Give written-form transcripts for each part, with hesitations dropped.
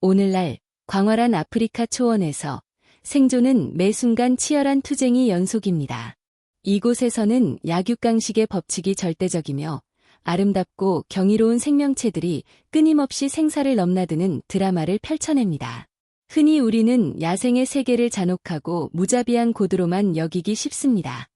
오늘날 광활한 아프리카 초원에서 생존은 매 순간 치열한 투쟁이 연속입니다. 이곳에서는 약육강식의 법칙이 절대적이며 아름답고 경이로운 생명체들이 끊임없이 생사를 넘나드는 드라마를 펼쳐냅니다. 흔히 우리는 야생의 세계를 잔혹하고 무자비한 고도로만 여기기 쉽습니다.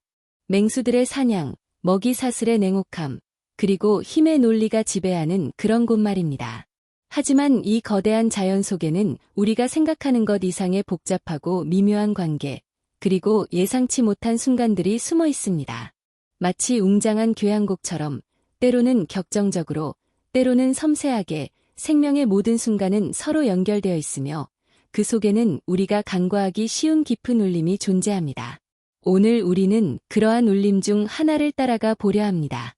맹수들의 사냥, 먹이 사슬의 냉혹함, 그리고 힘의 논리가 지배하는 그런 곳 말입니다. 하지만 이 거대한 자연 속에는 우리가 생각하는 것 이상의 복잡하고 미묘한 관계, 그리고 예상치 못한 순간들이 숨어 있습니다. 마치 웅장한 교향곡처럼 때로는 격정적으로, 때로는 섬세하게 생명의 모든 순간은 서로 연결되어 있으며 그 속에는 우리가 간과하기 쉬운 깊은 울림이 존재합니다. 오늘 우리는 그러한 울림 중 하나를 따라가 보려 합니다.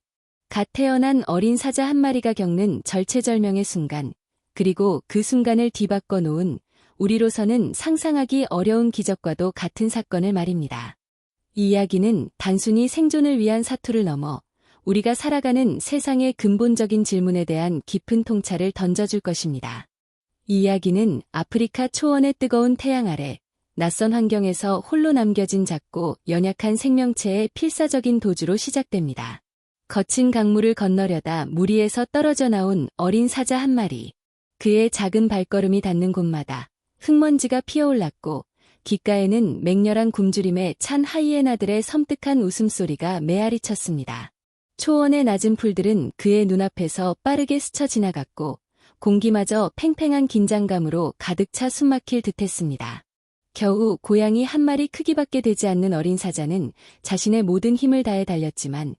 갓 태어난 어린 사자 한 마리가 겪는 절체절명의 순간, 그리고 그 순간을 뒤바꿔 놓은 우리로서는 상상하기 어려운 기적과도 같은 사건을 말입니다. 이 이야기는 단순히 생존을 위한 사투를 넘어 우리가 살아가는 세상의 근본적인 질문에 대한 깊은 통찰을 던져줄 것입니다. 이 이야기는 아프리카 초원의 뜨거운 태양 아래 낯선 환경에서 홀로 남겨진 작고 연약한 생명체의 필사적인 도주로 시작됩니다. 거친 강물을 건너려다 무리에서 떨어져 나온 어린 사자 한 마리. 그의 작은 발걸음이 닿는 곳마다 흙먼지가 피어올랐고 귓가에는 맹렬한 굶주림에 찬 하이에나들의 섬뜩한 웃음소리가 메아리 쳤습니다. 초원의 낮은 풀들은 그의 눈앞에서 빠르게 스쳐 지나갔고 공기마저 팽팽한 긴장감으로 가득 차 숨막힐 듯했습니다. 겨우 고양이 한 마리 크기밖에 되지 않는 어린 사자는 자신의 모든 힘을 다해 달렸지만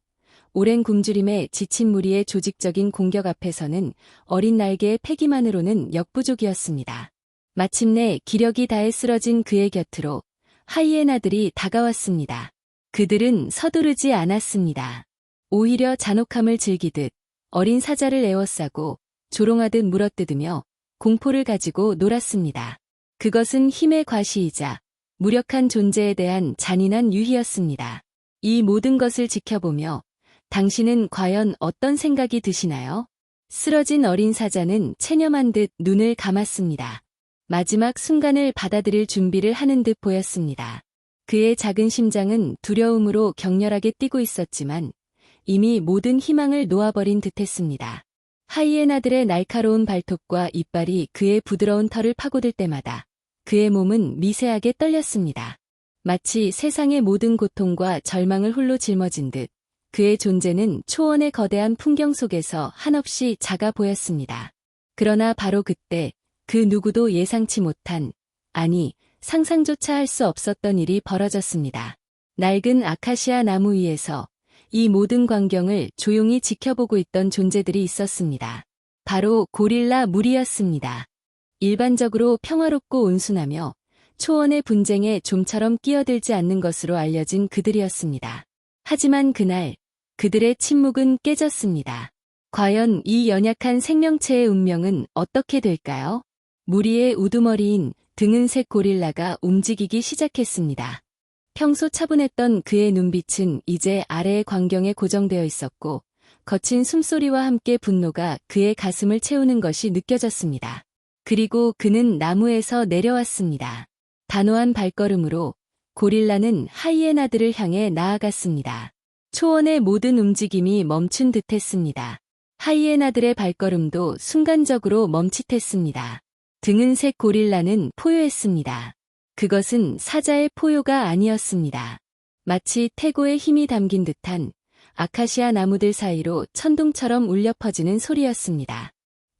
오랜 굶주림에 지친 무리의 조직적인 공격 앞에서는 어린 날개의 패기만으로는 역부족이었습니다. 마침내 기력이 다해 쓰러진 그의 곁으로 하이에나들이 다가왔습니다. 그들은 서두르지 않았습니다. 오히려 잔혹함을 즐기듯 어린 사자를 에워싸고 조롱하듯 물어뜯으며 공포를 가지고 놀았습니다. 그것은 힘의 과시이자 무력한 존재에 대한 잔인한 유희였습니다. 이 모든 것을 지켜보며 당신은 과연 어떤 생각이 드시나요? 쓰러진 어린 사자는 체념한 듯 눈을 감았습니다. 마지막 순간을 받아들일 준비를 하는 듯 보였습니다. 그의 작은 심장은 두려움으로 격렬하게 뛰고 있었지만 이미 모든 희망을 놓아버린 듯했습니다. 하이에나들의 날카로운 발톱과 이빨이 그의 부드러운 털을 파고들 때마다 그의 몸은 미세하게 떨렸습니다. 마치 세상의 모든 고통과 절망을 홀로 짊어진 듯 그의 존재는 초원의 거대한 풍경 속에서 한없이 작아 보였습니다. 그러나 바로 그때 그 누구도 예상치 못한, 아니 상상조차 할 수 없었던 일이 벌어졌습니다. 낡은 아카시아 나무 위에서 이 모든 광경을 조용히 지켜보고 있던 존재들이 있었습니다. 바로 고릴라 무리였습니다. 일반적으로 평화롭고 온순하며 초원의 분쟁에 좀처럼 끼어들지 않는 것으로 알려진 그들이었습니다. 하지만 그날 그들의 침묵은 깨졌습니다. 과연 이 연약한 생명체의 운명은 어떻게 될까요? 무리의 우두머리인 등은색 고릴라가 움직이기 시작했습니다. 평소 차분했던 그의 눈빛은 이제 아래의 광경에 고정되어 있었고 거친 숨소리와 함께 분노가 그의 가슴을 채우는 것이 느껴졌습니다. 그리고 그는 나무에서 내려왔습니다. 단호한 발걸음으로 고릴라는 하이에나들을 향해 나아갔습니다. 초원의 모든 움직임이 멈춘 듯했습니다. 하이에나들의 발걸음도 순간적으로 멈칫했습니다. 등은색 고릴라는 포효했습니다. 그것은 사자의 포효가 아니었습니다. 마치 태고의 힘이 담긴 듯한 아카시아 나무들 사이로 천둥처럼 울려 퍼지는 소리였습니다.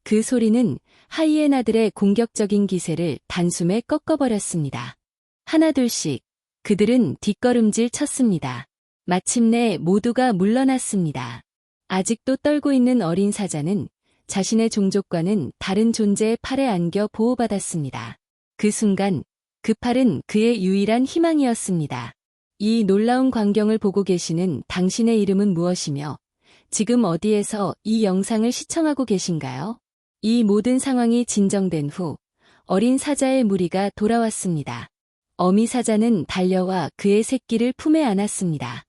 그 소리는 하이에나들의 공격적인 기세를 단숨에 꺾어버렸습니다. 하나둘씩 그들은 뒷걸음질 쳤습니다. 마침내 모두가 물러났습니다. 아직도 떨고 있는 어린 사자는 자신의 종족과는 다른 존재의 팔에 안겨 보호받았습니다. 그 순간 그 팔은 그의 유일한 희망이었습니다. 이 놀라운 광경을 보고 계시는 당신의 이름은 무엇이며 지금 어디에서 이 영상을 시청하고 계신가요? 이 모든 상황이 진정된 후 어린 사자의 무리가 돌아왔습니다. 어미 사자는 달려와 그의 새끼를 품에 안았습니다.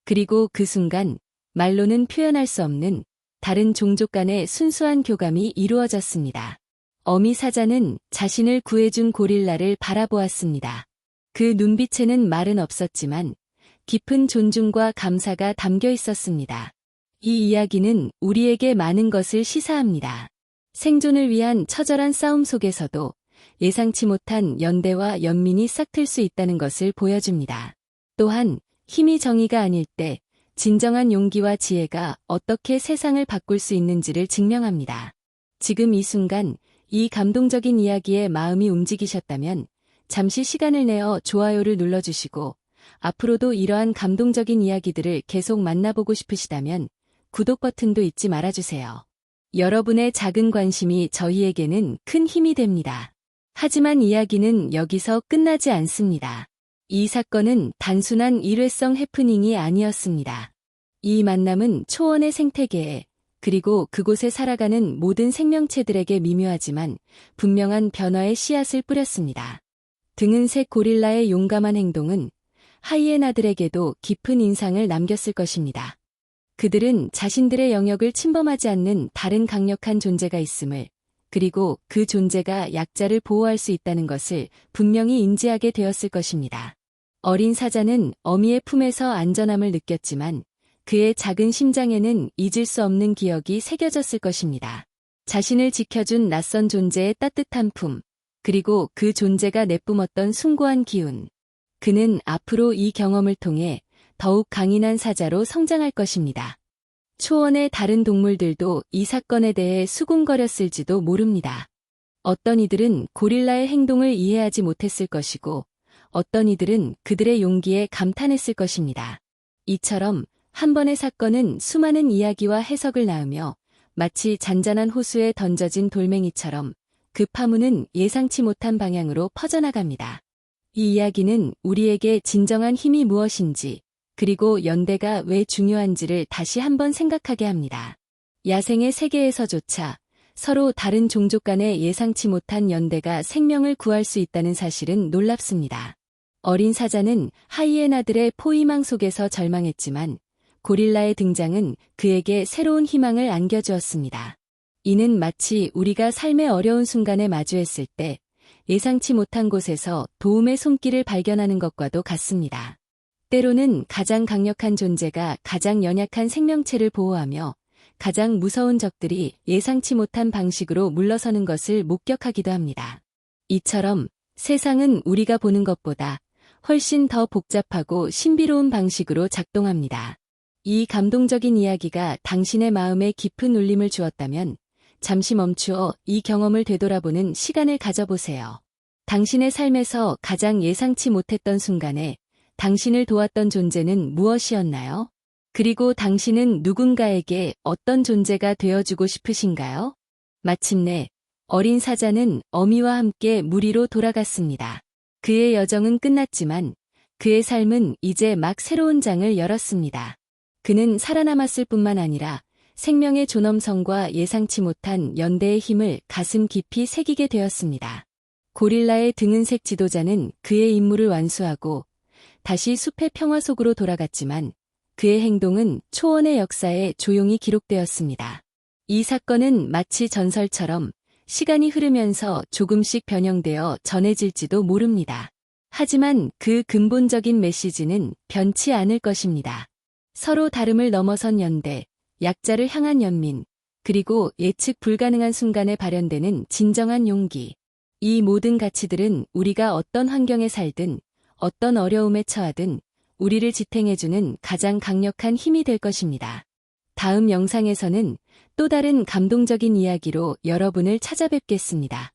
그리고 그 순간 말로는 표현할 수 없는 다른 종족 간의 순수한 교감이 이루어졌습니다. 어미 사자는 자신을 구해준 고릴라를 바라보았습니다. 그 눈빛에는 말은 없었지만 깊은 존중과 감사가 담겨 있었습니다. 이 이야기는 우리에게 많은 것을 시사합니다. 생존을 위한 처절한 싸움 속에서도 예상치 못한 연대와 연민이 싹틀 수 있다는 것을 보여줍니다. 또한 힘이 정의가 아닐 때 진정한 용기와 지혜가 어떻게 세상을 바꿀 수 있는지를 증명합니다. 지금 이 순간 이 감동적인 이야기에 마음이 움직이셨다면 잠시 시간을 내어 좋아요를 눌러주시고 앞으로도 이러한 감동적인 이야기들을 계속 만나보고 싶으시다면 구독 버튼도 잊지 말아주세요. 여러분의 작은 관심이 저희에게는 큰 힘이 됩니다. 하지만 이야기는 여기서 끝나지 않습니다. 이 사건은 단순한 일회성 해프닝이 아니었습니다. 이 만남은 초원의 생태계에 그리고 그곳에 살아가는 모든 생명체들에게 미묘하지만 분명한 변화의 씨앗을 뿌렸습니다. 등은색 고릴라의 용감한 행동은 하이에나들에게도 깊은 인상을 남겼을 것입니다. 그들은 자신들의 영역을 침범하지 않는 다른 강력한 존재가 있음을, 그리고 그 존재가 약자를 보호할 수 있다는 것을 분명히 인지하게 되었을 것입니다. 어린 사자는 어미의 품에서 안전함을 느꼈지만 그의 작은 심장에는 잊을 수 없는 기억이 새겨졌을 것입니다. 자신을 지켜준 낯선 존재의 따뜻한 품, 그리고 그 존재가 내뿜었던 숭고한 기운. 그는 앞으로 이 경험을 통해 더욱 강인한 사자로 성장할 것입니다. 초원의 다른 동물들도 이 사건에 대해 수군거렸을지도 모릅니다. 어떤 이들은 고릴라의 행동을 이해하지 못했을 것이고, 어떤 이들은 그들의 용기에 감탄했을 것입니다. 이처럼 한 번의 사건은 수많은 이야기와 해석을 낳으며 마치 잔잔한 호수에 던져진 돌멩이처럼 그 파문은 예상치 못한 방향으로 퍼져나갑니다. 이 이야기는 우리에게 진정한 힘이 무엇인지, 그리고 연대가 왜 중요한지를 다시 한번 생각하게 합니다. 야생의 세계에서조차 서로 다른 종족 간의 예상치 못한 연대가 생명을 구할 수 있다는 사실은 놀랍습니다. 어린 사자는 하이에나들의 포위망 속에서 절망했지만 고릴라의 등장은 그에게 새로운 희망을 안겨주었습니다. 이는 마치 우리가 삶의 어려운 순간에 마주했을 때 예상치 못한 곳에서 도움의 손길을 발견하는 것과도 같습니다. 때로는 가장 강력한 존재가 가장 연약한 생명체를 보호하며 가장 무서운 적들이 예상치 못한 방식으로 물러서는 것을 목격하기도 합니다. 이처럼 세상은 우리가 보는 것보다 훨씬 더 복잡하고 신비로운 방식으로 작동합니다. 이 감동적인 이야기가 당신의 마음에 깊은 울림을 주었다면 잠시 멈추어 이 경험을 되돌아보는 시간을 가져보세요. 당신의 삶에서 가장 예상치 못했던 순간에 당신을 도왔던 존재는 무엇이었나요? 그리고 당신은 누군가에게 어떤 존재가 되어주고 싶으신가요? 마침내 어린 사자는 어미와 함께 무리로 돌아갔습니다. 그의 여정은 끝났지만 그의 삶은 이제 막 새로운 장을 열었습니다. 그는 살아남았을 뿐만 아니라 생명의 존엄성과 예상치 못한 연대의 힘을 가슴 깊이 새기게 되었습니다. 고릴라의 등은색 지도자는 그의 임무를 완수하고 다시 숲의 평화 속으로 돌아갔지만 그의 행동은 초원의 역사에 조용히 기록되었습니다. 이 사건은 마치 전설처럼 시간이 흐르면서 조금씩 변형되어 전해질지도 모릅니다. 하지만 그 근본적인 메시지는 변치 않을 것입니다. 서로 다름을 넘어선 연대, 약자를 향한 연민, 그리고 예측 불가능한 순간에 발현되는 진정한 용기. 이 모든 가치들은 우리가 어떤 환경에 살든, 어떤 어려움에 처하든 우리를 지탱해주는 가장 강력한 힘이 될 것입니다. 다음 영상에서는 또 다른 감동적인 이야기로 여러분을 찾아뵙겠습니다.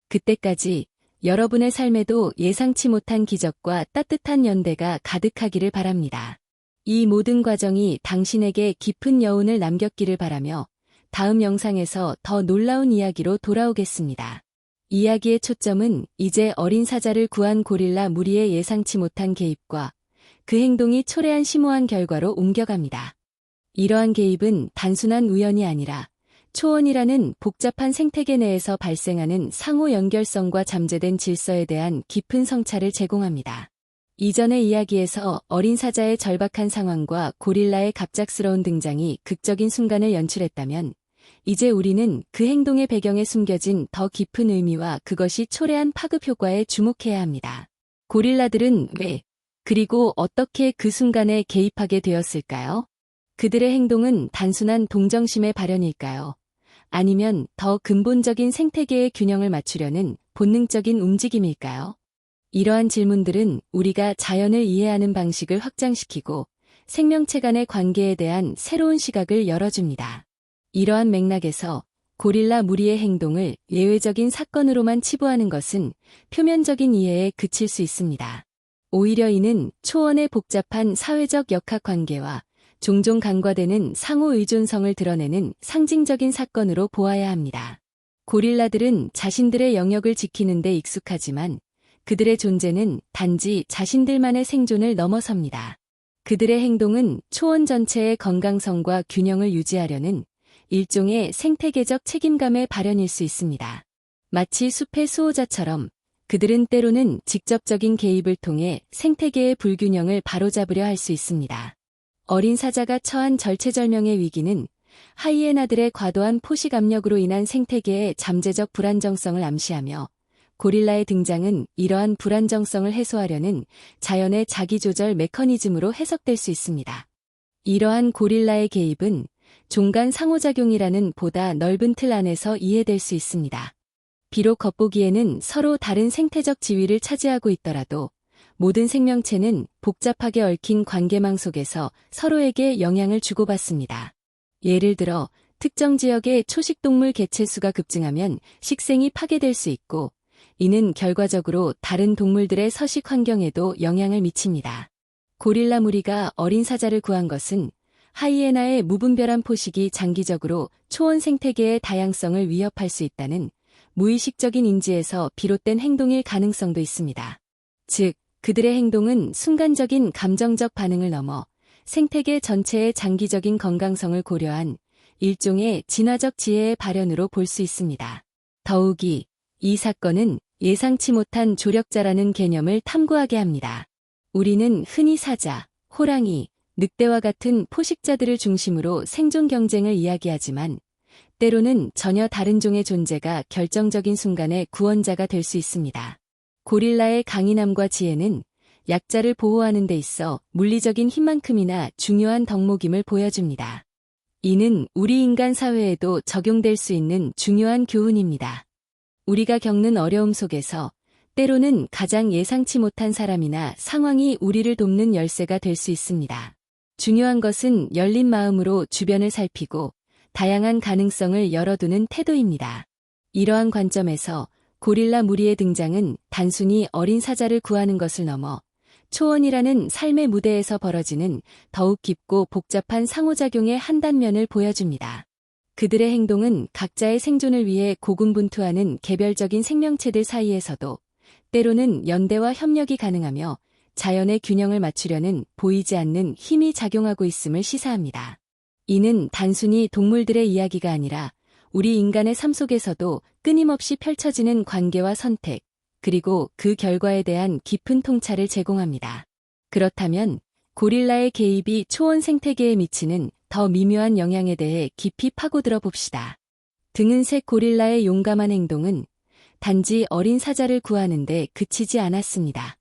그때까지 여러분의 삶에도 예상치 못한 기적과 따뜻한 연대가 가득하기를 바랍니다. 이 모든 과정이 당신에게 깊은 여운을 남겼기를 바라며 다음 영상에서 더 놀라운 이야기로 돌아오겠습니다. 이야기의 초점은 이제 어린 사자를 구한 고릴라 무리의 예상치 못한 개입과 그 행동이 초래한 심오한 결과로 옮겨갑니다. 이러한 개입은 단순한 우연이 아니라 초원이라는 복잡한 생태계 내에서 발생하는 상호 연결성과 잠재된 질서에 대한 깊은 성찰을 제공합니다. 이전의 이야기에서 어린 사자의 절박한 상황과 고릴라의 갑작스러운 등장이 극적인 순간을 연출했다면 이제 우리는 그 행동의 배경에 숨겨진 더 깊은 의미와 그것이 초래한 파급 효과에 주목해야 합니다. 고릴라들은 왜, 그리고 어떻게 그 순간에 개입하게 되었을까요? 그들의 행동은 단순한 동정심의 발현일까요? 아니면 더 근본적인 생태계의 균형을 맞추려는 본능적인 움직임일까요? 이러한 질문들은 우리가 자연을 이해하는 방식을 확장시키고 생명체 간의 관계에 대한 새로운 시각을 열어줍니다. 이러한 맥락에서 고릴라 무리의 행동을 예외적인 사건으로만 치부하는 것은 표면적인 이해에 그칠 수 있습니다. 오히려 이는 초원의 복잡한 사회적 역학관계와 종종 간과되는 상호 의존성을 드러내는 상징적인 사건으로 보아야 합니다. 고릴라들은 자신들의 영역을 지키는 데 익숙하지만 그들의 존재는 단지 자신들만의 생존을 넘어섭니다. 그들의 행동은 초원 전체의 건강성과 균형을 유지하려는 일종의 생태계적 책임감의 발현일 수 있습니다. 마치 숲의 수호자처럼 그들은 때로는 직접적인 개입을 통해 생태계의 불균형을 바로잡으려 할 수 있습니다. 어린 사자가 처한 절체절명의 위기는 하이에나들의 과도한 포식 압력으로 인한 생태계의 잠재적 불안정성을 암시하며 고릴라의 등장은 이러한 불안정성을 해소하려는 자연의 자기조절 메커니즘으로 해석될 수 있습니다. 이러한 고릴라의 개입은 종간 상호작용이라는 보다 넓은 틀 안에서 이해될 수 있습니다. 비록 겉보기에는 서로 다른 생태적 지위를 차지하고 있더라도 모든 생명체는 복잡하게 얽힌 관계망 속에서 서로에게 영향을 주고받습니다. 예를 들어 특정 지역의 초식동물 개체수가 급증하면 식생이 파괴될 수 있고 이는 결과적으로 다른 동물들의 서식 환경에도 영향을 미칩니다. 고릴라 무리가 어린 사자를 구한 것은 하이에나의 무분별한 포식이 장기적으로 초원 생태계의 다양성을 위협할 수 있다는 무의식적인 인지에서 비롯된 행동일 가능성도 있습니다. 즉, 그들의 행동은 순간적인 감정적 반응을 넘어 생태계 전체의 장기적인 건강성을 고려한 일종의 진화적 지혜의 발현으로 볼 수 있습니다. 더욱이 이 사건은 예상치 못한 조력자라는 개념을 탐구하게 합니다. 우리는 흔히 사자, 호랑이, 늑대와 같은 포식자들을 중심으로 생존 경쟁을 이야기하지만 때로는 전혀 다른 종의 존재가 결정적인 순간에 구원자가 될 수 있습니다. 고릴라의 강인함과 지혜는 약자를 보호하는 데 있어 물리적인 힘만큼이나 중요한 덕목임을 보여줍니다. 이는 우리 인간 사회에도 적용될 수 있는 중요한 교훈입니다. 우리가 겪는 어려움 속에서 때로는 가장 예상치 못한 사람이나 상황이 우리를 돕는 열쇠가 될 수 있습니다. 중요한 것은 열린 마음으로 주변을 살피고 다양한 가능성을 열어두는 태도입니다. 이러한 관점에서 고릴라 무리의 등장은 단순히 어린 사자를 구하는 것을 넘어 초원이라는 삶의 무대에서 벌어지는 더욱 깊고 복잡한 상호작용의 한 단면을 보여줍니다. 그들의 행동은 각자의 생존을 위해 고군분투하는 개별적인 생명체들 사이에서도 때로는 연대와 협력이 가능하며 자연의 균형을 맞추려는 보이지 않는 힘이 작용하고 있음을 시사합니다. 이는 단순히 동물들의 이야기가 아니라 우리 인간의 삶 속에서도 끊임없이 펼쳐지는 관계와 선택, 그리고 그 결과에 대한 깊은 통찰을 제공합니다. 그렇다면 고릴라의 개입이 초원 생태계에 미치는 더 미묘한 영향에 대해 깊이 파고들어 봅시다. 등은색 고릴라의 용감한 행동은 단지 어린 사자를 구하는 데 그치지 않았습니다.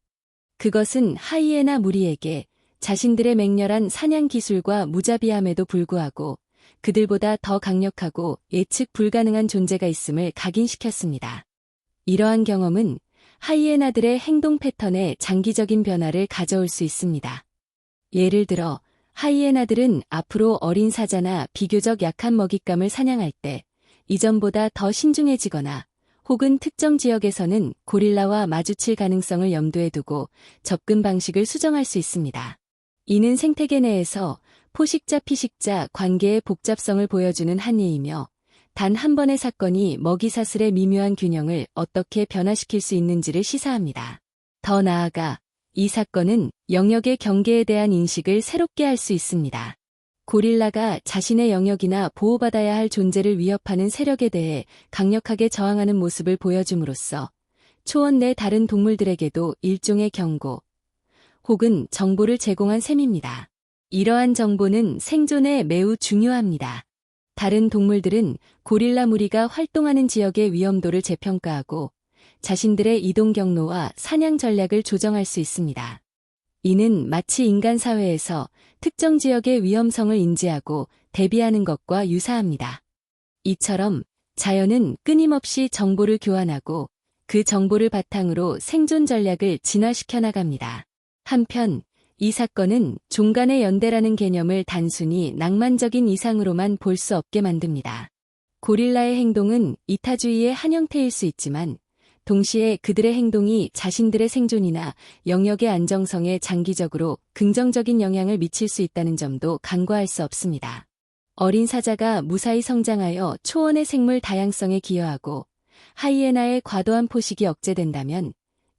그것은 하이에나 무리에게 자신들의 맹렬한 사냥 기술과 무자비함에도 불구하고 그들보다 더 강력하고 예측 불가능한 존재가 있음을 각인시켰습니다. 이러한 경험은 하이에나들의 행동 패턴에 장기적인 변화를 가져올 수 있습니다. 예를 들어 하이에나들은 앞으로 어린 사자나 비교적 약한 먹잇감을 사냥할 때 이전보다 더 신중해지거나 혹은 특정 지역에서는 고릴라와 마주칠 가능성을 염두에 두고 접근 방식을 수정할 수 있습니다. 이는 생태계 내에서 포식자-피식자 관계의 복잡성을 보여주는 한 예이며 단 한 번의 사건이 먹이사슬의 미묘한 균형을 어떻게 변화시킬 수 있는지를 시사합니다. 더 나아가 이 사건은 영역의 경계에 대한 인식을 새롭게 할 수 있습니다. 고릴라가 자신의 영역이나 보호받아야 할 존재를 위협하는 세력에 대해 강력하게 저항하는 모습을 보여줌으로써 초원 내 다른 동물들에게도 일종의 경고 혹은 정보를 제공한 셈입니다. 이러한 정보는 생존에 매우 중요합니다. 다른 동물들은 고릴라 무리가 활동하는 지역의 위험도를 재평가하고 자신들의 이동 경로와 사냥 전략을 조정할 수 있습니다. 이는 마치 인간 사회에서 특정 지역의 위험성을 인지하고 대비하는 것과 유사합니다. 이처럼 자연은 끊임없이 정보를 교환하고 그 정보를 바탕으로 생존 전략을 진화시켜 나갑니다. 한편 이 사건은 종간의 연대라는 개념을 단순히 낭만적인 이상으로만 볼 수 없게 만듭니다. 고릴라의 행동은 이타주의의 한 형태일 수 있지만 동시에 그들의 행동이 자신들의 생존이나 영역의 안정성에 장기적으로 긍정적인 영향을 미칠 수 있다는 점도 간과할 수 없습니다. 어린 사자가 무사히 성장하여 초원의 생물 다양성에 기여하고 하이에나의 과도한 포식이 억제된다면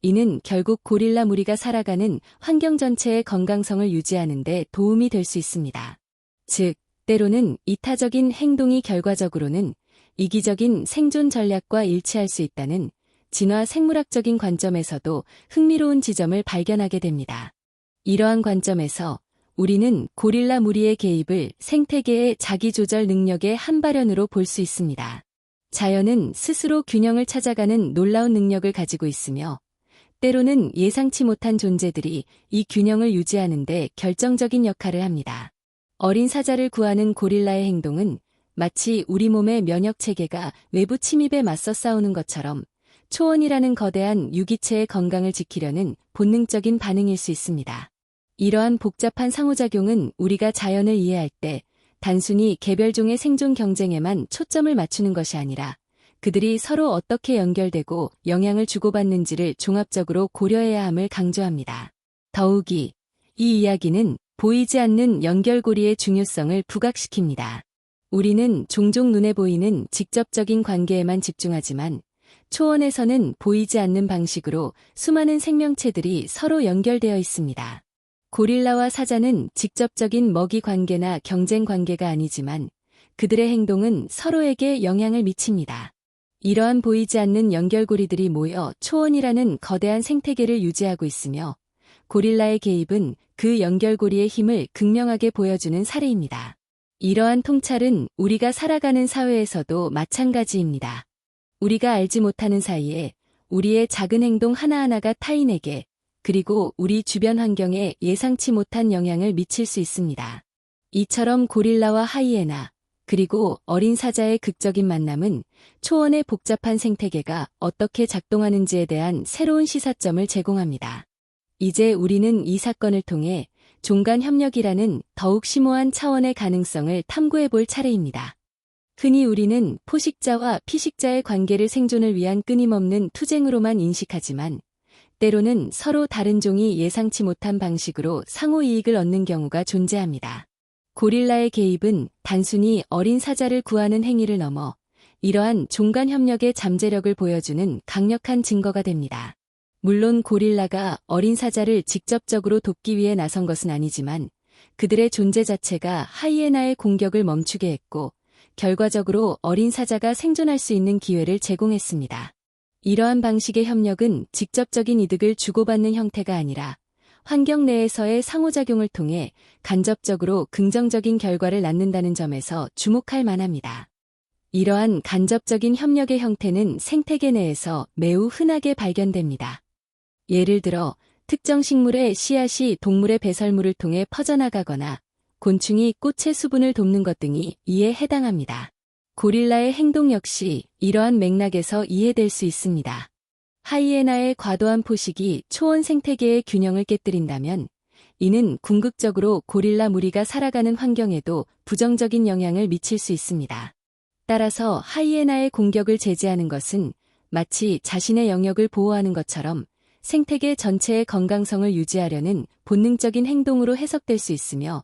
이는 결국 고릴라 무리가 살아가는 환경 전체의 건강성을 유지하는 데 도움이 될 수 있습니다. 즉, 때로는 이타적인 행동이 결과적으로는 이기적인 생존 전략과 일치할 수 있다는 진화 생물학적인 관점에서도 흥미로운 지점을 발견하게 됩니다. 이러한 관점에서 우리는 고릴라 무리의 개입을 생태계의 자기조절 능력의 한 발현으로 볼 수 있습니다. 자연은 스스로 균형을 찾아가는 놀라운 능력을 가지고 있으며 때로는 예상치 못한 존재들이 이 균형을 유지하는 데 결정적인 역할을 합니다. 어린 사자를 구하는 고릴라의 행동은 마치 우리 몸의 면역 체계가 외부 침입에 맞서 싸우는 것처럼 초원이라는 거대한 유기체의 건강을 지키려는 본능적인 반응일 수 있습니다. 이러한 복잡한 상호작용은 우리가 자연을 이해할 때 단순히 개별종의 생존 경쟁에만 초점을 맞추는 것이 아니라 그들이 서로 어떻게 연결되고 영향을 주고받는지를 종합적으로 고려해야 함을 강조합니다. 더욱이 이 이야기는 보이지 않는 연결고리의 중요성을 부각시킵니다. 우리는 종종 눈에 보이는 직접적인 관계에만 집중하지만 초원에서는 보이지 않는 방식으로 수많은 생명체들이 서로 연결되어 있습니다. 고릴라와 사자는 직접적인 먹이 관계나 경쟁 관계가 아니지만 그들의 행동은 서로에게 영향을 미칩니다. 이러한 보이지 않는 연결고리들이 모여 초원이라는 거대한 생태계를 유지하고 있으며 고릴라의 개입은 그 연결고리의 힘을 극명하게 보여주는 사례입니다. 이러한 통찰은 우리가 살아가는 사회에서도 마찬가지입니다. 우리가 알지 못하는 사이에 우리의 작은 행동 하나하나가 타인에게 그리고 우리 주변 환경에 예상치 못한 영향을 미칠 수 있습니다. 이처럼 고릴라와 하이에나 그리고 어린 사자의 극적인 만남은 초원의 복잡한 생태계가 어떻게 작동하는지에 대한 새로운 시사점을 제공합니다. 이제 우리는 이 사건을 통해 종간 협력이라는 더욱 심오한 차원의 가능성을 탐구해 볼 차례입니다. 흔히 우리는 포식자와 피식자의 관계를 생존을 위한 끊임없는 투쟁으로만 인식하지만 때로는 서로 다른 종이 예상치 못한 방식으로 상호 이익을 얻는 경우가 존재합니다. 고릴라의 개입은 단순히 어린 사자를 구하는 행위를 넘어 이러한 종간 협력의 잠재력을 보여주는 강력한 증거가 됩니다. 물론 고릴라가 어린 사자를 직접적으로 돕기 위해 나선 것은 아니지만 그들의 존재 자체가 하이에나의 공격을 멈추게 했고 결과적으로 어린 사자가 생존할 수 있는 기회를 제공했습니다. 이러한 방식의 협력은 직접적인 이득을 주고받는 형태가 아니라 환경 내에서의 상호작용을 통해 간접적으로 긍정적인 결과를 낳는다는 점에서 주목할 만합니다. 이러한 간접적인 협력의 형태는 생태계 내에서 매우 흔하게 발견됩니다. 예를 들어 특정 식물의 씨앗이 동물의 배설물을 통해 퍼져나가거나 곤충이 꽃의 수분을 돕는 것 등이 이에 해당합니다. 고릴라의 행동 역시 이러한 맥락에서 이해될 수 있습니다. 하이에나의 과도한 포식이 초원 생태계의 균형을 깨뜨린다면 이는 궁극적으로 고릴라 무리가 살아가는 환경에도 부정적인 영향을 미칠 수 있습니다. 따라서 하이에나의 공격을 제지하는 것은 마치 자신의 영역을 보호하는 것처럼 생태계 전체의 건강성을 유지하려는 본능적인 행동으로 해석될 수 있으며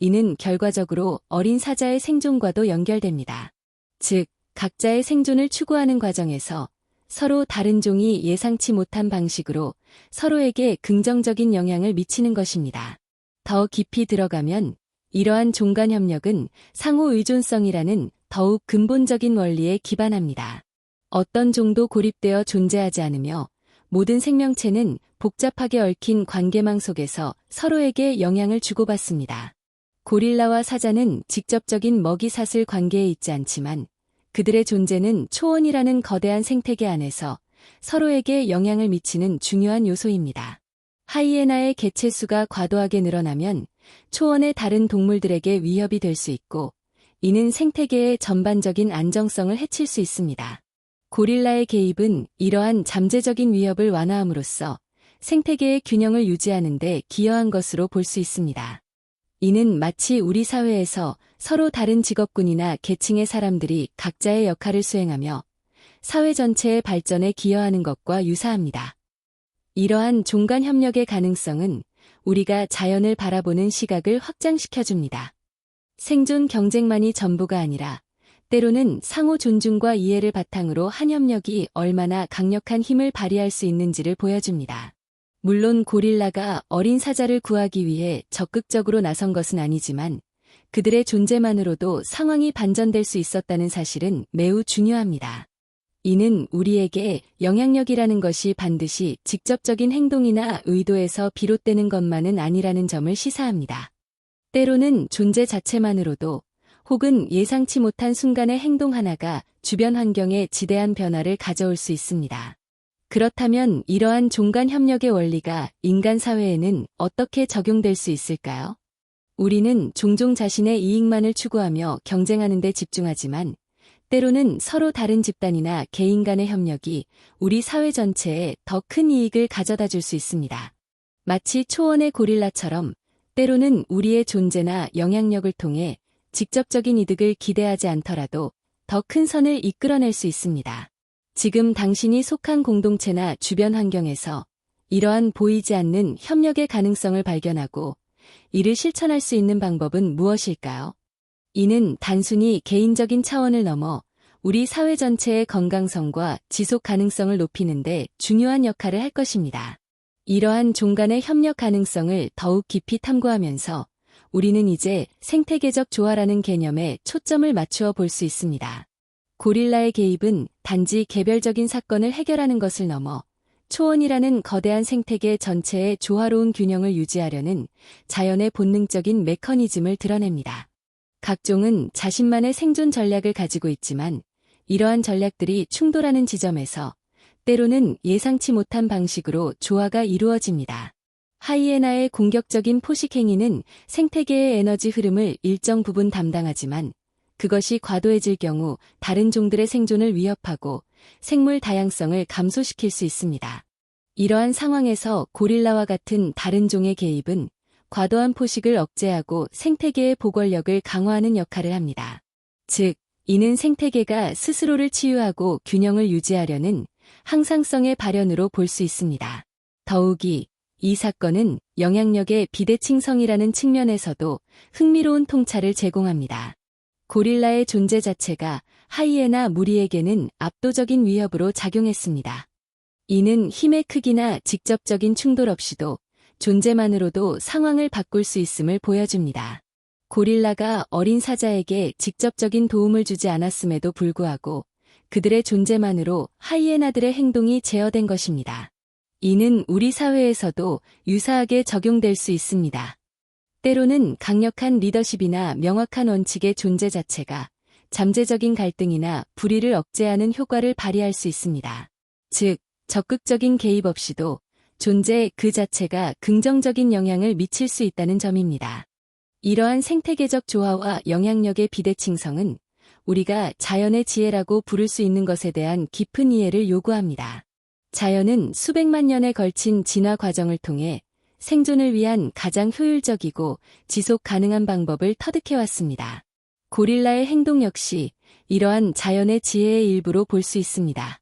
이는 결과적으로 어린 사자의 생존과도 연결됩니다. 즉, 각자의 생존을 추구하는 과정에서 서로 다른 종이 예상치 못한 방식으로 서로에게 긍정적인 영향을 미치는 것입니다. 더 깊이 들어가면 이러한 종간 협력은 상호 의존성이라는 더욱 근본적인 원리에 기반합니다. 어떤 종도 고립되어 존재하지 않으며 모든 생명체는 복잡하게 얽힌 관계망 속에서 서로에게 영향을 주고받습니다. 고릴라와 사자는 직접적인 먹이사슬 관계에 있지 않지만 그들의 존재는 초원이라는 거대한 생태계 안에서 서로에게 영향을 미치는 중요한 요소입니다. 하이에나의 개체수가 과도하게 늘어나면 초원의 다른 동물들에게 위협이 될 수 있고, 이는 생태계의 전반적인 안정성을 해칠 수 있습니다. 고릴라의 개입은 이러한 잠재적인 위협을 완화함으로써 생태계의 균형을 유지하는 데 기여한 것으로 볼 수 있습니다. 이는 마치 우리 사회에서 서로 다른 직업군이나 계층의 사람들이 각자의 역할을 수행하며 사회 전체의 발전에 기여하는 것과 유사합니다. 이러한 종간 협력의 가능성은 우리가 자연을 바라보는 시각을 확장시켜줍니다. 생존 경쟁만이 전부가 아니라 때로는 상호 존중과 이해를 바탕으로 한 협력이 얼마나 강력한 힘을 발휘할 수 있는지를 보여줍니다. 물론 고릴라가 어린 사자를 구하기 위해 적극적으로 나선 것은 아니지만 그들의 존재만으로도 상황이 반전될 수 있었다는 사실은 매우 중요합니다. 이는 우리에게 영향력이라는 것이 반드시 직접적인 행동이나 의도에서 비롯되는 것만은 아니라는 점을 시사합니다. 때로는 존재 자체만으로도 혹은 예상치 못한 순간의 행동 하나가 주변 환경에 지대한 변화를 가져올 수 있습니다. 그렇다면 이러한 종간 협력의 원리가 인간 사회에는 어떻게 적용될 수 있을까요? 우리는 종종 자신의 이익만을 추구하며 경쟁하는 데 집중하지만 때로는 서로 다른 집단이나 개인 간의 협력이 우리 사회 전체에 더 큰 이익을 가져다 줄 수 있습니다. 마치 초원의 고릴라처럼 때로는 우리의 존재나 영향력을 통해 직접적인 이득을 기대하지 않더라도 더 큰 선을 이끌어낼 수 있습니다. 지금 당신이 속한 공동체나 주변 환경에서 이러한 보이지 않는 협력의 가능성을 발견하고 이를 실천할 수 있는 방법은 무엇일까요? 이는 단순히 개인적인 차원을 넘어 우리 사회 전체의 건강성과 지속 가능성을 높이는 데 중요한 역할을 할 것입니다. 이러한 종간의 협력 가능성을 더욱 깊이 탐구하면서 우리는 이제 생태계적 조화라는 개념에 초점을 맞추어 볼 수 있습니다. 고릴라의 개입은 단지 개별적인 사건을 해결하는 것을 넘어 초원이라는 거대한 생태계 전체의 조화로운 균형을 유지하려는 자연의 본능적인 메커니즘을 드러냅니다. 각 종은 자신만의 생존 전략을 가지고 있지만 이러한 전략들이 충돌하는 지점에서 때로는 예상치 못한 방식으로 조화가 이루어집니다. 하이에나의 공격적인 포식 행위는 생태계의 에너지 흐름을 일정 부분 담당하지만 그것이 과도해질 경우 다른 종들의 생존을 위협하고 생물 다양성을 감소시킬 수 있습니다. 이러한 상황에서 고릴라와 같은 다른 종의 개입은 과도한 포식을 억제하고 생태계의 보궐력을 강화하는 역할을 합니다. 즉, 이는 생태계가 스스로를 치유하고 균형을 유지하려는 항상성의 발현으로 볼 수 있습니다. 더욱이 이 사건은 영향력의 비대칭성이라는 측면에서도 흥미로운 통찰을 제공합니다. 고릴라의 존재 자체가 하이에나 무리에게는 압도적인 위협으로 작용했습니다. 이는 힘의 크기나 직접적인 충돌 없이도 존재만으로도 상황을 바꿀 수 있음을 보여줍니다. 고릴라가 어린 사자에게 직접적인 도움을 주지 않았음에도 불구하고 그들의 존재만으로 하이에나들의 행동이 제어된 것입니다. 이는 우리 사회에서도 유사하게 적용될 수 있습니다. 때로는 강력한 리더십이나 명확한 원칙의 존재 자체가 잠재적인 갈등이나 불의를 억제하는 효과를 발휘할 수 있습니다. 즉, 적극적인 개입 없이도 존재 그 자체가 긍정적인 영향을 미칠 수 있다는 점입니다. 이러한 생태계적 조화와 영향력의 비대칭성은 우리가 자연의 지혜라고 부를 수 있는 것에 대한 깊은 이해를 요구합니다. 자연은 수백만 년에 걸친 진화 과정을 통해 생존을 위한 가장 효율적이고 지속 가능한 방법을 터득해왔습니다. 고릴라의 행동 역시 이러한 자연의 지혜의 일부로 볼 수 있습니다.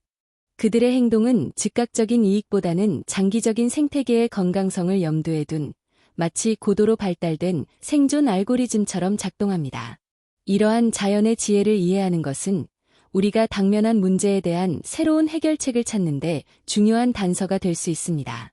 그들의 행동은 즉각적인 이익보다는 장기적인 생태계의 건강성을 염두에 둔 마치 고도로 발달된 생존 알고리즘처럼 작동합니다. 이러한 자연의 지혜를 이해하는 것은 우리가 당면한 문제에 대한 새로운 해결책을 찾는 데 중요한 단서가 될 수 있습니다.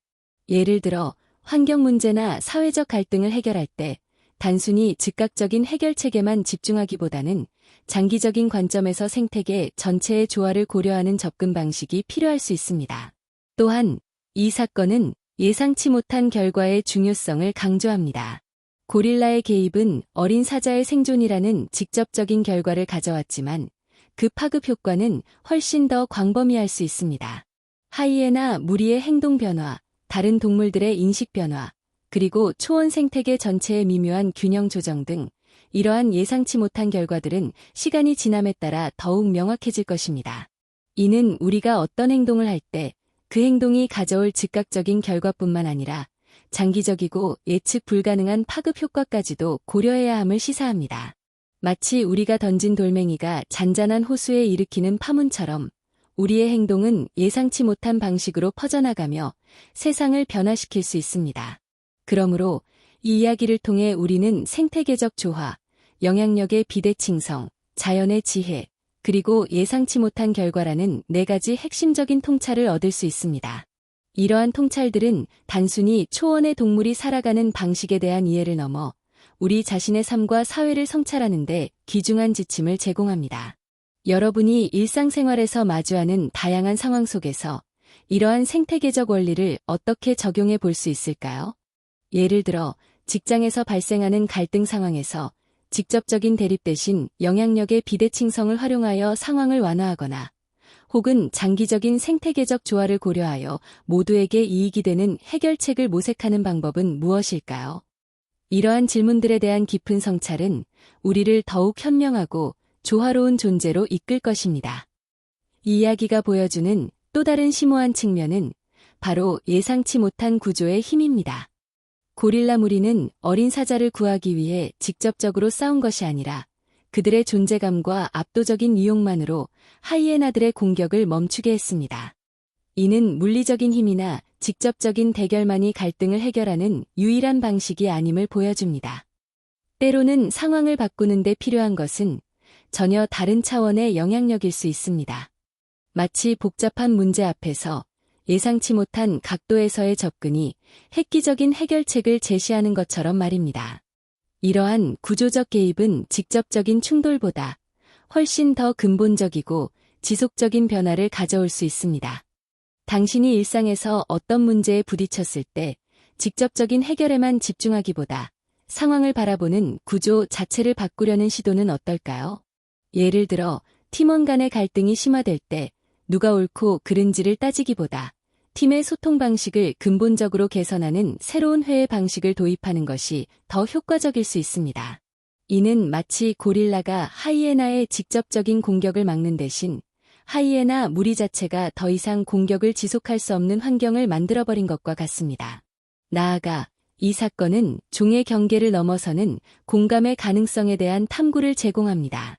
예를 들어 환경 문제나 사회적 갈등을 해결할 때 단순히 즉각적인 해결책에만 집중하기보다는 장기적인 관점에서 생태계 전체의 조화를 고려하는 접근 방식이 필요할 수 있습니다. 또한 이 사건은 예상치 못한 결과의 중요성을 강조합니다. 고릴라의 개입은 어린 사자의 생존이라는 직접적인 결과를 가져왔지만 그 파급 효과는 훨씬 더 광범위할 수 있습니다. 하이에나 무리의 행동 변화, 다른 동물들의 인식 변화, 그리고 초원 생태계 전체의 미묘한 균형 조정 등 이러한 예상치 못한 결과들은 시간이 지남에 따라 더욱 명확해질 것입니다. 이는 우리가 어떤 행동을 할 때 그 행동이 가져올 즉각적인 결과뿐만 아니라 장기적이고 예측 불가능한 파급 효과까지도 고려해야 함을 시사합니다. 마치 우리가 던진 돌멩이가 잔잔한 호수에 일으키는 파문처럼 우리의 행동은 예상치 못한 방식으로 퍼져나가며 세상을 변화시킬 수 있습니다. 그러므로 이 이야기를 통해 우리는 생태계적 조화, 영향력의 비대칭성, 자연의 지혜, 그리고 예상치 못한 결과라는 4가지 핵심적인 통찰을 얻을 수 있습니다. 이러한 통찰들은 단순히 초원의 동물이 살아가는 방식에 대한 이해를 넘어 우리 자신의 삶과 사회를 성찰하는 데 귀중한 지침을 제공합니다. 여러분이 일상생활에서 마주하는 다양한 상황 속에서 이러한 생태계적 원리를 어떻게 적용해 볼 수 있을까요? 예를 들어 직장에서 발생하는 갈등 상황에서 직접적인 대립 대신 영향력의 비대칭성을 활용하여 상황을 완화하거나 혹은 장기적인 생태계적 조화를 고려하여 모두에게 이익이 되는 해결책을 모색하는 방법은 무엇일까요? 이러한 질문들에 대한 깊은 성찰은 우리를 더욱 현명하고 조화로운 존재로 이끌 것입니다. 이 이야기가 보여주는 또 다른 심오한 측면은 바로 예상치 못한 구조의 힘입니다. 고릴라 무리는 어린 사자를 구하기 위해 직접적으로 싸운 것이 아니라 그들의 존재감과 압도적인 위용만으로 하이에나들의 공격을 멈추게 했습니다. 이는 물리적인 힘이나 직접적인 대결만이 갈등을 해결하는 유일한 방식이 아님을 보여줍니다. 때로는 상황을 바꾸는 데 필요한 것은 전혀 다른 차원의 영향력일 수 있습니다. 마치 복잡한 문제 앞에서 예상치 못한 각도에서의 접근이 획기적인 해결책을 제시하는 것처럼 말입니다. 이러한 구조적 개입은 직접적인 충돌보다 훨씬 더 근본적이고 지속적인 변화를 가져올 수 있습니다. 당신이 일상에서 어떤 문제에 부딪혔을 때 직접적인 해결에만 집중하기보다 상황을 바라보는 구조 자체를 바꾸려는 시도는 어떨까요? 예를 들어 팀원 간의 갈등이 심화될 때 누가 옳고 그른지를 따지기보다 팀의 소통 방식을 근본적으로 개선하는 새로운 회의 방식을 도입하는 것이 더 효과적일 수 있습니다. 이는 마치 고릴라가 하이에나의 직접적인 공격을 막는 대신 하이에나 무리 자체가 더 이상 공격을 지속할 수 없는 환경을 만들어버린 것과 같습니다. 나아가 이 사건은 종의 경계를 넘어서는 공감의 가능성에 대한 탐구를 제공합니다.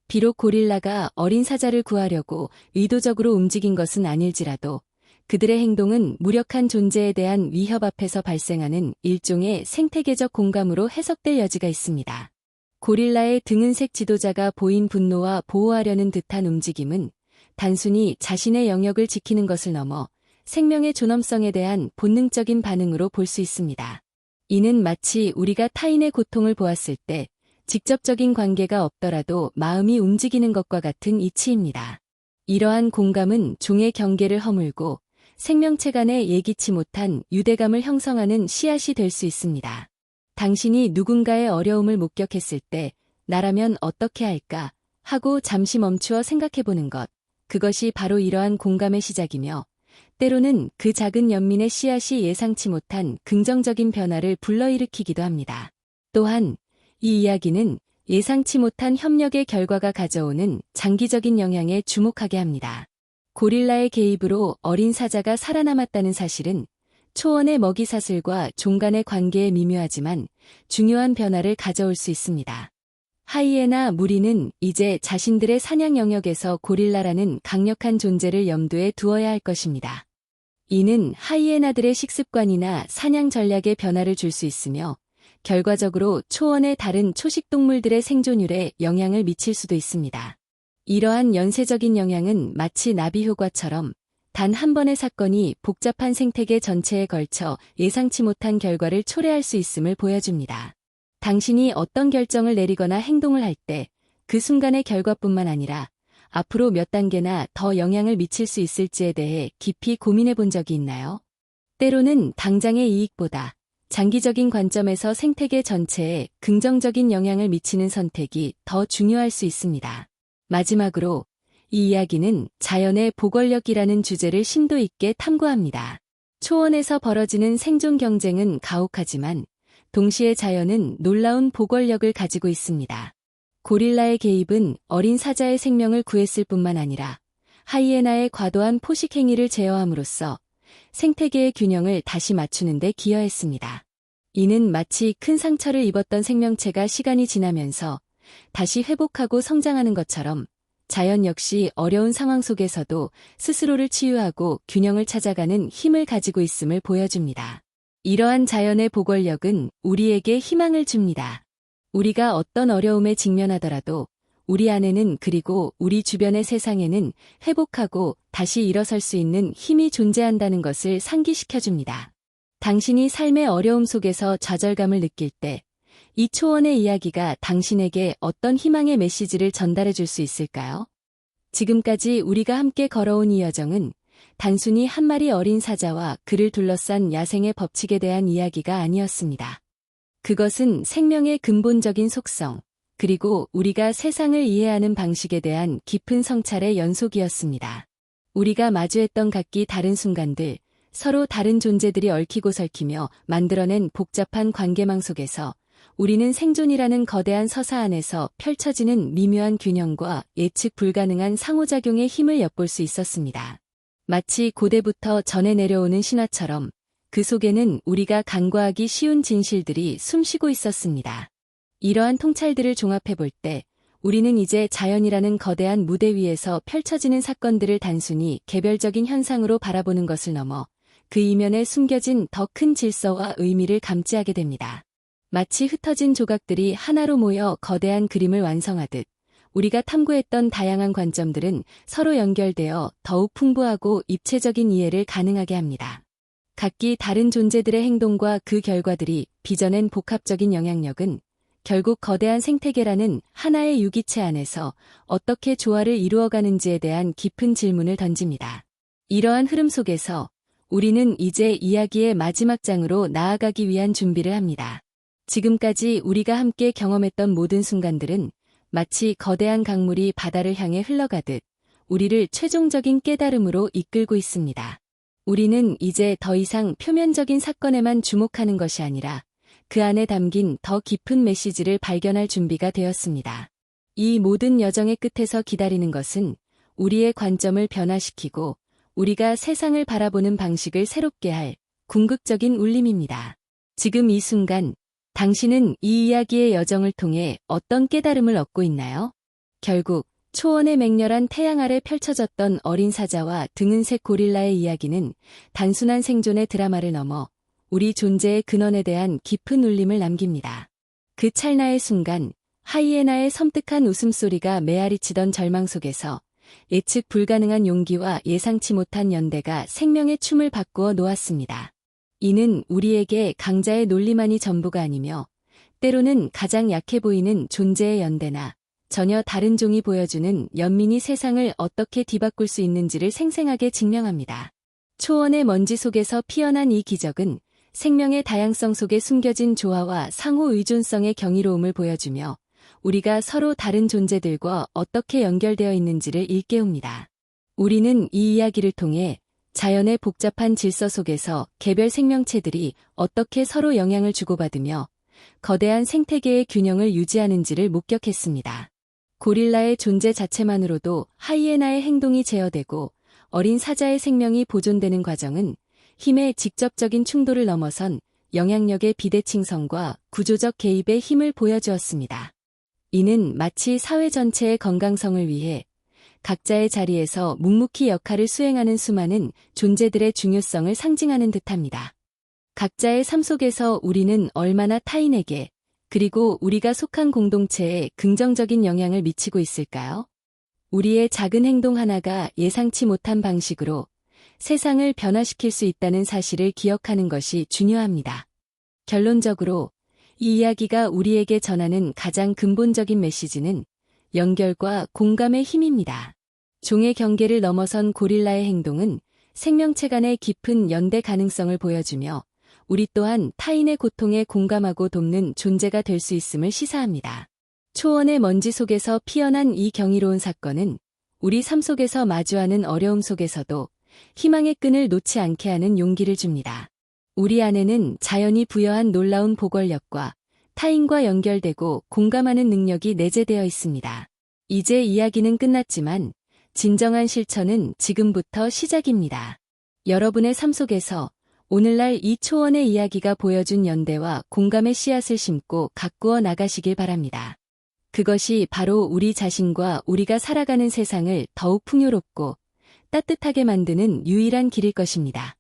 비록 고릴라가 어린 사자를 구하려고 의도적으로 움직인 것은 아닐지라도 그들의 행동은 무력한 존재에 대한 위협 앞에서 발생하는 일종의 생태계적 공감으로 해석될 여지가 있습니다. 고릴라의 등은색 지도자가 보인 분노와 보호하려는 듯한 움직임은 단순히 자신의 영역을 지키는 것을 넘어 생명의 존엄성에 대한 본능적인 반응으로 볼 수 있습니다. 이는 마치 우리가 타인의 고통을 보았을 때 직접적인 관계가 없더라도 마음이 움직이는 것과 같은 이치입니다. 이러한 공감은 종의 경계를 허물고 생명체 간의 예기치 못한 유대감을 형성하는 씨앗이 될 수 있습니다. 당신이 누군가의 어려움을 목격했을 때 나라면 어떻게 할까 하고 잠시 멈추어 생각해보는 것, 그것이 바로 이러한 공감의 시작이며 때로는 그 작은 연민의 씨앗이 예상치 못한 긍정적인 변화를 불러일으키기도 합니다. 또한 이 이야기는 예상치 못한 협력의 결과가 가져오는 장기적인 영향에 주목하게 합니다. 고릴라의 개입으로 어린 사자가 살아남았다는 사실은 초원의 먹이 사슬과 종 간의 관계에 미묘하지만 중요한 변화를 가져올 수 있습니다. 하이에나 무리는 이제 자신들의 사냥 영역에서 고릴라라는 강력한 존재를 염두에 두어야 할 것입니다. 이는 하이에나들의 식습관이나 사냥 전략에 변화를 줄 수 있으며 결과적으로 초원의 다른 초식동물들의 생존율에 영향을 미칠 수도 있습니다. 이러한 연쇄적인 영향은 마치 나비 효과처럼 단 한 번의 사건이 복잡한 생태계 전체에 걸쳐 예상치 못한 결과를 초래할 수 있음을 보여줍니다. 당신이 어떤 결정을 내리거나 행동을 할 때 그 순간의 결과뿐만 아니라 앞으로 몇 단계나 더 영향을 미칠 수 있을지에 대해 깊이 고민해 본 적이 있나요? 때로는 당장의 이익보다 장기적인 관점에서 생태계 전체에 긍정적인 영향을 미치는 선택이 더 중요할 수 있습니다. 마지막으로 이 이야기는 자연의 보궐력이라는 주제를 심도 있게 탐구합니다. 초원에서 벌어지는 생존 경쟁은 가혹하지만 동시에 자연은 놀라운 보궐력을 가지고 있습니다. 고릴라의 개입은 어린 사자의 생명을 구했을 뿐만 아니라 하이에나의 과도한 포식 행위를 제어함으로써 생태계의 균형을 다시 맞추는 데 기여했습니다. 이는 마치 큰 상처를 입었던 생명체가 시간이 지나면서 다시 회복하고 성장하는 것처럼 자연 역시 어려운 상황 속에서도 스스로를 치유하고 균형을 찾아가는 힘을 가지고 있음을 보여줍니다. 이러한 자연의 보궐력은 우리에게 희망을 줍니다. 우리가 어떤 어려움에 직면하더라도 우리 안에는 그리고 우리 주변의 세상에는 회복하고 다시 일어설 수 있는 힘이 존재한다는 것을 상기시켜줍니다. 당신이 삶의 어려움 속에서 좌절감을 느낄 때 이 초원의 이야기가 당신에게 어떤 희망의 메시지를 전달해 줄 수 있을까요? 지금까지 우리가 함께 걸어온 이 여정은 단순히 한 마리 어린 사자와 그를 둘러싼 야생의 법칙에 대한 이야기가 아니었습니다. 그것은 생명의 근본적인 속성, 그리고 우리가 세상을 이해하는 방식에 대한 깊은 성찰의 연속이었습니다. 우리가 마주했던 각기 다른 순간들, 서로 다른 존재들이 얽히고 설키며 만들어낸 복잡한 관계망 속에서 우리는 생존이라는 거대한 서사 안에서 펼쳐지는 미묘한 균형과 예측 불가능한 상호작용의 힘을 엿볼 수 있었습니다. 마치 고대부터 전해 내려오는 신화처럼 그 속에는 우리가 간과하기 쉬운 진실들이 숨쉬고 있었습니다. 이러한 통찰들을 종합해 볼 때 우리는 이제 자연이라는 거대한 무대 위에서 펼쳐지는 사건들을 단순히 개별적인 현상으로 바라보는 것을 넘어 그 이면에 숨겨진 더 큰 질서와 의미를 감지하게 됩니다. 마치 흩어진 조각들이 하나로 모여 거대한 그림을 완성하듯 우리가 탐구했던 다양한 관점들은 서로 연결되어 더욱 풍부하고 입체적인 이해를 가능하게 합니다. 각기 다른 존재들의 행동과 그 결과들이 빚어낸 복합적인 영향력은 결국 거대한 생태계라는 하나의 유기체 안에서 어떻게 조화를 이루어가는지에 대한 깊은 질문을 던집니다. 이러한 흐름 속에서 우리는 이제 이야기의 마지막 장으로 나아가기 위한 준비를 합니다. 지금까지 우리가 함께 경험했던 모든 순간들은 마치 거대한 강물이 바다를 향해 흘러가듯 우리를 최종적인 깨달음으로 이끌고 있습니다. 우리는 이제 더 이상 표면적인 사건에만 주목하는 것이 아니라 그 안에 담긴 더 깊은 메시지를 발견할 준비가 되었습니다. 이 모든 여정의 끝에서 기다리는 것은 우리의 관점을 변화시키고 우리가 세상을 바라보는 방식을 새롭게 할 궁극적인 울림입니다. 지금 이 순간 당신은 이 이야기의 여정을 통해 어떤 깨달음을 얻고 있나요? 결국 초원의 맹렬한 태양 아래 펼쳐졌던 어린 사자와 등은색 고릴라의 이야기는 단순한 생존의 드라마를 넘어 우리 존재의 근원에 대한 깊은 울림을 남깁니다. 그 찰나의 순간 하이에나의 섬뜩한 웃음소리가 메아리치던 절망 속에서 예측 불가능한 용기와 예상치 못한 연대가 생명의 춤을 바꾸어 놓았습니다. 이는 우리에게 강자의 논리만이 전부가 아니며 때로는 가장 약해 보이는 존재의 연대나 전혀 다른 종이 보여주는 연민이 세상을 어떻게 뒤바꿀 수 있는지를 생생하게 증명합니다. 초원의 먼지 속에서 피어난 이 기적은 생명의 다양성 속에 숨겨진 조화와 상호 의존성의 경이로움을 보여주며 우리가 서로 다른 존재들과 어떻게 연결되어 있는지를 일깨웁니다. 우리는 이 이야기를 통해 자연의 복잡한 질서 속에서 개별 생명체들이 어떻게 서로 영향을 주고받으며 거대한 생태계의 균형을 유지하는지를 목격했습니다. 고릴라의 존재 자체만으로도 하이에나의 행동이 제어되고 어린 사자의 생명이 보존되는 과정은 힘의 직접적인 충돌을 넘어선 영향력의 비대칭성과 구조적 개입의 힘을 보여주었습니다. 이는 마치 사회 전체의 건강성을 위해 각자의 자리에서 묵묵히 역할을 수행하는 수많은 존재들의 중요성을 상징하는 듯합니다. 각자의 삶 속에서 우리는 얼마나 타인에게 그리고 우리가 속한 공동체에 긍정적인 영향을 미치고 있을까요? 우리의 작은 행동 하나가 예상치 못한 방식으로 세상을 변화시킬 수 있다는 사실을 기억하는 것이 중요합니다. 결론적으로 이 이야기가 우리에게 전하는 가장 근본적인 메시지는 연결과 공감의 힘입니다. 종의 경계를 넘어선 고릴라의 행동은 생명체 간의 깊은 연대 가능성을 보여주며 우리 또한 타인의 고통에 공감하고 돕는 존재가 될 수 있음을 시사합니다. 초원의 먼지 속에서 피어난 이 경이로운 사건은 우리 삶 속에서 마주하는 어려움 속에서도 희망의 끈을 놓지 않게 하는 용기를 줍니다. 우리 안에는 자연이 부여한 놀라운 보궐력과 타인과 연결되고 공감하는 능력이 내재되어 있습니다. 이제 이야기는 끝났지만 진정한 실천은 지금부터 시작입니다. 여러분의 삶 속에서 오늘날 이 초원의 이야기가 보여준 연대와 공감의 씨앗을 심고 가꾸어 나가시길 바랍니다. 그것이 바로 우리 자신과 우리가 살아가는 세상을 더욱 풍요롭고 따뜻하게 만드는 유일한 길일 것입니다.